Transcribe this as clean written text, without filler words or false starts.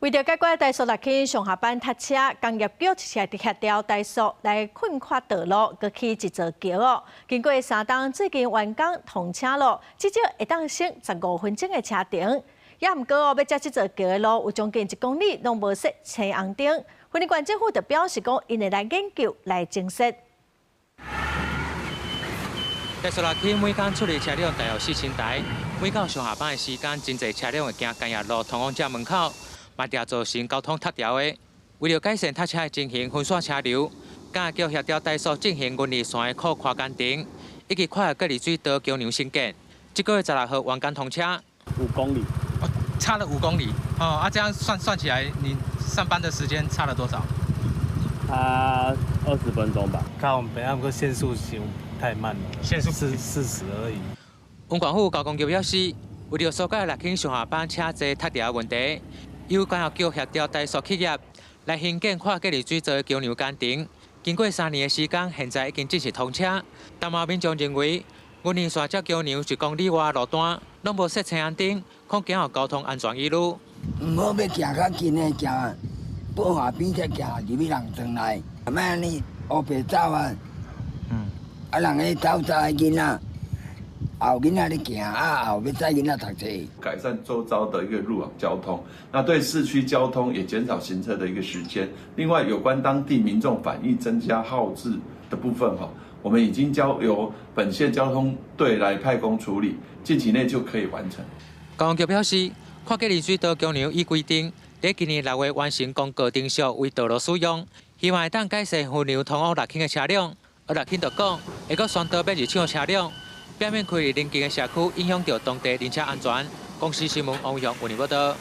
为着解决怠速落去上下班塞车，工业局一直协调怠速来困垮道路，搁起一座桥哦。经过3天，最近完工通车路，至少会当省15分钟的车程。也毋过哦，要接这座桥的路有将近1公里拢无设青红灯。云林县政府就表示讲，因会来研究来证实。怠速落去每天处理车辆大约4000台，每到上下班的时间，真侪车辆会行工业路通往这门口。 嘛，定造成交通塌条的。为了改善塞车的情形，分散车流，工业局协调怠速进行云林线的扩跨工程，以及跨越隔离水道桥梁新建。这个月16号完工通车，5公里，差了5公里。哦，这样算起来，你上班的时间差了多少？差20分钟吧。看我们北岸个限速行太慢了，限速是40而已。文管府交通局表示，为了疏解落去上下班车侪塌条的问题。 由工业局协调怠速企业来兴建跨隔离水道的桥梁工程，经过3年的时间，现在已经正式通车。但嘛民众认为，云林线这桥梁1公里外路段拢无设青红灯，恐惊有交通安全疑虑。唔好要行较近的行，保下边才行入去人庄内，莫安尼乌白走啊！人咧走的囡仔。 后囡仔咧行后要载囡仔读册，改善周遭的一个路网交通，那对市区交通也减少行车的一个时间。另外，有关当地民众反映增加耗资的部分我们已经交由本县交通队来派工处理，近期内就可以完成。交通局表示，跨隔离水道桥梁已规定，在今年6月完成公告定数为道路使用，希望会当改善分流通往六轻的车辆。而六轻就讲，会搁宣导要入场的车辆。 避免开离邻近的社区，影响到当地人车安全。公司新闻王永云林报道。